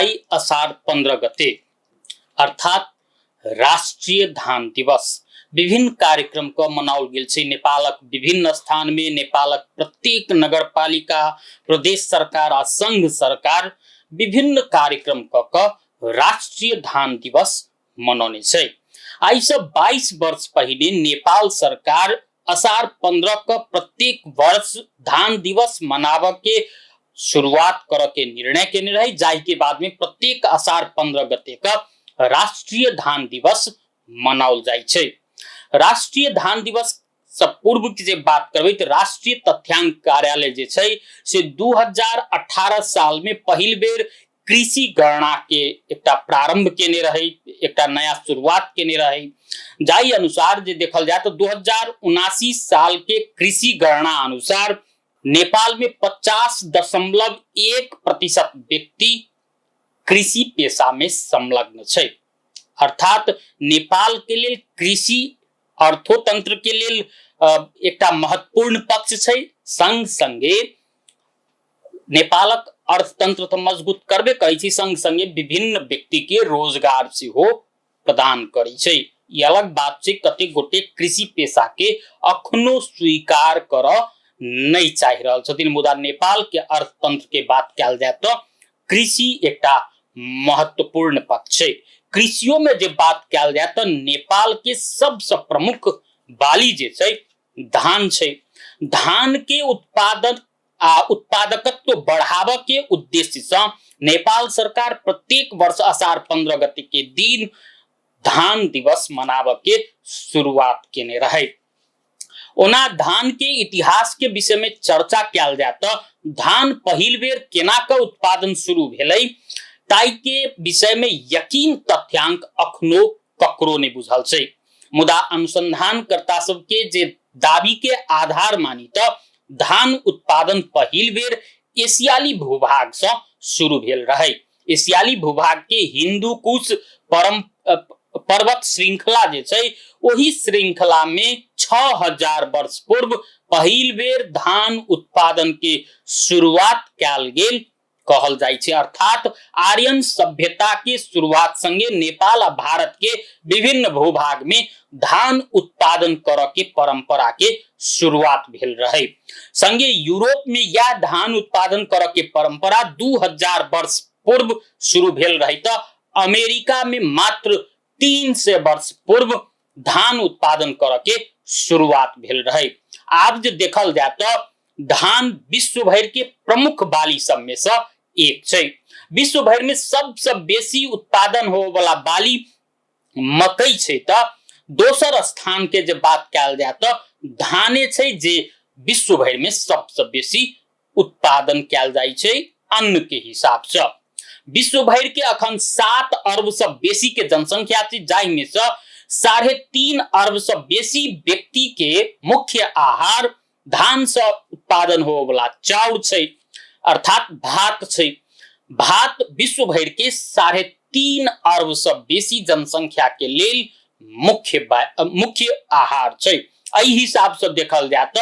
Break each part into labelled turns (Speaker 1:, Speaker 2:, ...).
Speaker 1: आई असार 15 गते अर्थात राष्ट्रीय धान दिवस विभिन्न कार्यक्रम को मनाओल गेल छै। नेपालक विभिन्न स्थान में नेपालक प्रत्येक नगरपालिका, प्रदेश सरकार आ संघ सरकार विभिन्न कार्यक्रम क राष्ट्रीय धान दिवस मनाउने छै। आई से 22 वर्ष पहले नेपाल सरकार असार 15 का प्रत्येक वर्ष धान दिवस मनाव के शुरुआत कर के निर्णय केने रही, जाहि के बाद में प्रत्येक असार 15 गते का राष्ट्रीय धान दिवस मनाओल जाय छै। राष्ट्रीय धान दिवस से पूर्व की जे बात करबे तो राष्ट्रीय तथ्यांक कार्यालय जे छै से 2018 साल में पहिल बेर कृषि गणना के एकटा प्रारंभ केने रही, एकटा नया शुरुआत केने रही। जाहि अनुसार जे देखल जाए तो 2079 साल के कृषि गणना अनुसार नेपाल में 50.1% व्यक्ति कृषि पेशा में संलग्न छै। अर्थात नेपाल के लिए कृषि अर्थतंत्र के लिए एकटा महत्वपूर्ण पक्ष छै। संग संगे नेपालक अर्थतंत्र तो मजबूत करबे करै छै, संग संगे विभिन्न व्यक्ति के रोजगार से हो प्रदान करै छै। ये अलग बात छै कते गोटे कृषि पेशा के अखनो स्वीकार कर नहीं चाहि रहल छथिन, मुदा नेपाल के अर्थतंत्र के बात कल जाए तो कृषि एकटा महत्वपूर्ण पक्ष छै। कृषियों में जे बात कल जाए तो नेपाल के सबसे प्रमुख बाली जे छै धान छै। धान के उत्पादकत्व बढ़ावा के उद्देश्य से नेपाल सरकार प्रत्येक वर्ष असार 15 गते के दिन धान दिवस मनाव के शुरुआत केने रहे। ओना धान के इतिहास के विषय में चर्चा कल जाए तो धान पहिल बेर केना का उत्पादन शुरू भेलै ताई के विषय में यकीन तथ्यांक अखनो ककरो ने बुझल छै। मुदा अनुसंधानकर्ता सब के जे दावी के आधार मानी तो धान उत्पादन पहिल बेर एशियाली भूभाग से शुरू भेल रहे। एशियाली भूभाग के हिंदू कुश पर्वत श्रृंखला जे छै वही श्रृंखला में 6000 वर्ष पूर्व पहिल बेर धान उत्पादन के शुरुआत कल गेल कहल जाय छै। अर्थात आर्यन सभ्यता के शुरुआत संगे नेपाल आ भारत के विभिन्न भूभाग में धान उत्पादन कर के परंपरा के शुरुआत भेल रहे। संगे यूरोप में यह धान उत्पादन कर के परंपरा 2000 वर्ष पूर्व शुरू भेल रही तो अमेरिका में मात्र 300 वर्ष पूर्व धान उत्पादन कर के शुरुआत भेल रहे। आज जो देखल जाए तो धान विश्व भर के प्रमुख बाली सब में से एक छै। विश्व भर में सबसे बेसी उत्पादन हो वाला बाली मकई छै तो दोसर स्थान के जे बात कल जाए तो धाने छै जे विश्व भर में सबसे बेसी उत्पादन कल जाय छै अन्न के हिसाब से। विश्व भर के अखन 7 अरब से बेसी के जनसंख्या छै, जाहि में से 3.5 अरब से बेसी व्यक्ति के मुख्य आहार धान से उत्पादन हो वाला चाउर छै अर्थात भात छै। भात विश्व भर के 3.5 अरब से बेसी जनसंख्या के लेल मुख्य आहार छै। एहि हिसाब से देखल जाए तो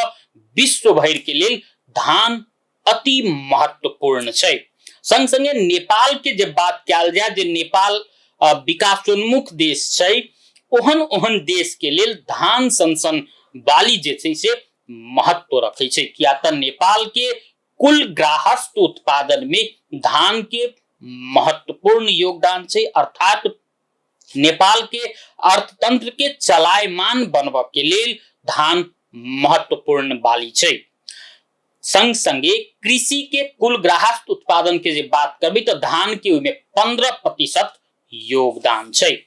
Speaker 1: विश्व भर के लेल धान अति महत्वपूर्ण छै। संग संगे नेपाल के जे बात कल जाए जे नेपाल विकासोन्मुख देश छै, ओहन ओहन देश के लेल धान सन बाली जे छै से महत्व रखे छै। किया त नेपाल के कुल गृहस्थ उत्पादन में धान के महत्वपूर्ण योगदान छै। अर्थात नेपाल के अर्थतंत्र के चलायमान बनवा के लेल धान महत्वपूर्ण बाली छै। संग संगे कृषि के कुल गृहस्थ उत्पादन के जे बात करबी तो धान के उमे 15% योगदान छै।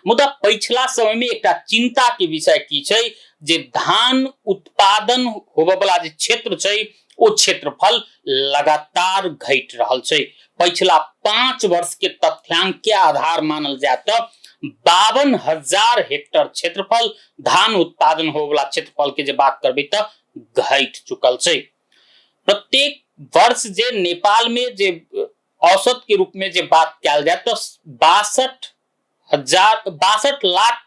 Speaker 1: मुदा पिछला समय में एक चिंता के विषय की छै जे धान उत्पादन होबे वाला जे क्षेत्र छै ओ क्षेत्रफल लगातार घट रहल छै। पिछला 5 वर्ष के तथ्यांक के आधार मानल जाए तो 52,000 हेक्टेयर क्षेत्रफल धान उत्पादन हो वाला क्षेत्रफल के जे बात करबी तो घट चुकल छै। प्रत्येक वर्ष जे नेपाल में जे औसत के रूप में जे बात कल जाए तो 62 लाख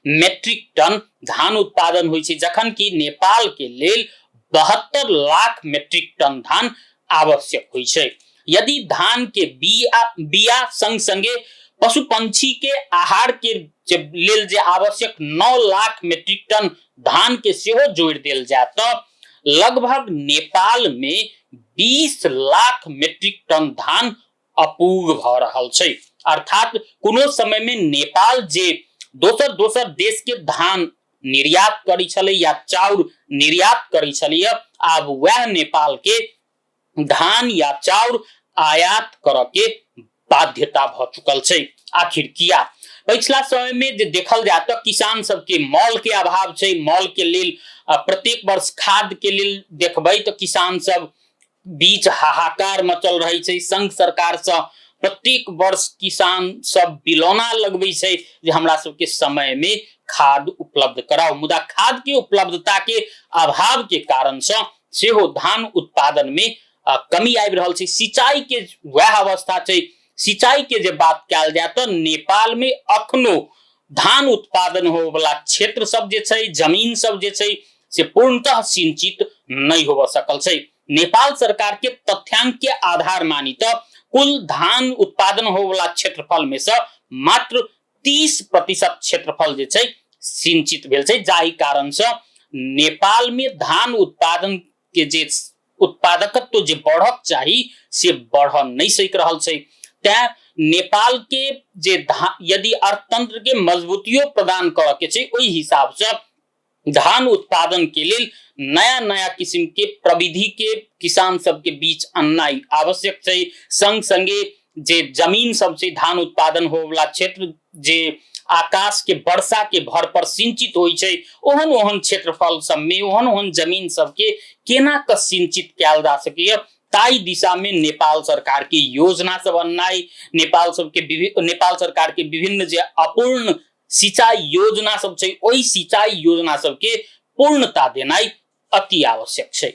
Speaker 1: मेट्रिक टन धान उत्पादन होइ छै, जखन कि नेपाल के लेल 72 लाख मेट्रिक टन धान आवश्यक होइ छै। यदि धान के बिया संग संगे पशु पंछी के आहार के लेल जे आवश्यक 9 लाख मीट्रिक टन धान के सेहो जोड़ देल जाए तो लगभग नेपाल में 20 लाख मीट्रिक टन धान अपूग भ रहल छै। अर्थात कोनो समय में नेपाल जे दोसर देश के धान निर्यात करी छले या चाउर निर्यात करी छले, आब वह नेपाल के धान या चाउर आयात कर के बाध्यता भ चुकल छै। आखिर किया? पिछला समय में जे देखल जाए तो किसान सबके मॉल के अभाव छै। मॉल के लेल प्रत्येक वर्ष खाद के लेल देखबै तो किसान सब बीच हाहाकार मचल रही छै। संघ सरकार से प्रत्येक वर्ष किसान सब बिलौना लगबै छै जे हमरा सबके समय में खाद उपलब्ध कराओ, मुदा खाद के उपलब्धता के अभाव के कारण से सेहो धान उत्पादन में कमी आबि रहल छै। सिंचाई के वह अवस्था छै। सिंचाई के जे बात कयल जाए तो नेपाल में अखनो धान उत्पादन हो वाला क्षेत्र सब जे छै, जमीन सब जे छै से पूर्णतः सिंचित नहीं हो सकल छै। नेपाल सरकार के तथ्यांक के आधार मानी तो कुल धान उत्पादन हो वाला क्षेत्रफल में से मात्र 30% क्षेत्रफल जे छै सिंचित भेल छै, जाहि कारण से नेपाल में धान उत्पादन के जे उत्पादकत्व जे बढ़क चाहिए से बढ़ नहीं सक रहल छै। नेपाल के जे यदि अर्थतंत्र के मजबूतियों प्रदान करे के छै, ओहि हिसाब से धान उत्पादन के लिए नया नया किस्म के प्रविधि के किसान सब के बीच अन्नाई आवश्यक छै। संग संगे जे जमीन सब से धान उत्पादन हो वाला क्षेत्र जे आकाश के वर्षा के भर पर सिंचित होई छै, ओहन ओहन क्षेत्रफल सब में ओहन ओहन जमीन सब के केना क सिंचित कैल जा सके, ताई दिशा में नेपाल सरकार की योजना सब अन्नाई, नेपाल सरकार के विभिन्न जे अपूर्ण सिंचाई योजना सब छै, ओई सिंचाई योजना सब के पूर्णता देनाई अति आवश्यक छै।